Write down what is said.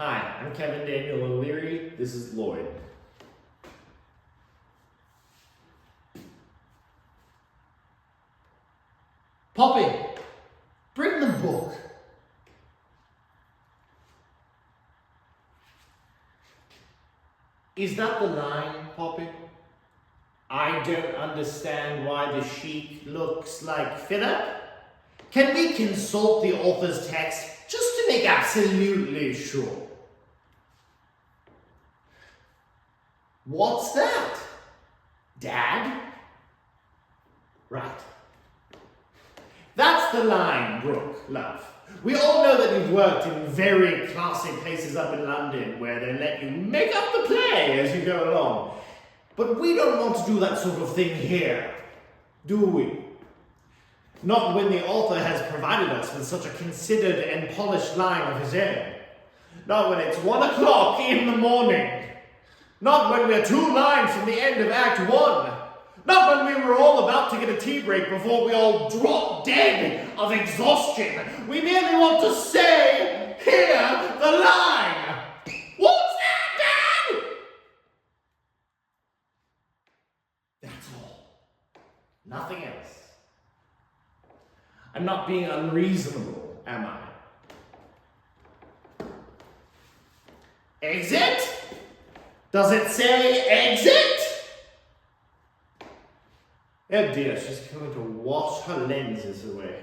Hi, I'm Kevin Daniel O'Leary. This is Lloyd. Poppy, bring the book. Is that the line, Poppy? I don't understand why the sheik looks like Philip. Can we consult the author's text just to make absolutely sure? What's that? Dad? Right. That's the line, Brooke, love. We all know that you've worked in very classy places up in London where they let you make up the play as you go along. But we don't want to do that sort of thing here, do we? Not when the author has provided us with such a considered and polished line of his own. Not when it's 1 o'clock in the morning. Not when we're 2 lines from the end of Act 1. Not when we were all about to get a tea break before we all dropped dead of exhaustion. We merely want to say, hear the line. What's that, Dad? That's all. Nothing else. I'm not being unreasonable, am I? Exit? Does it say exit? Oh dear, she's going to wash her lenses away.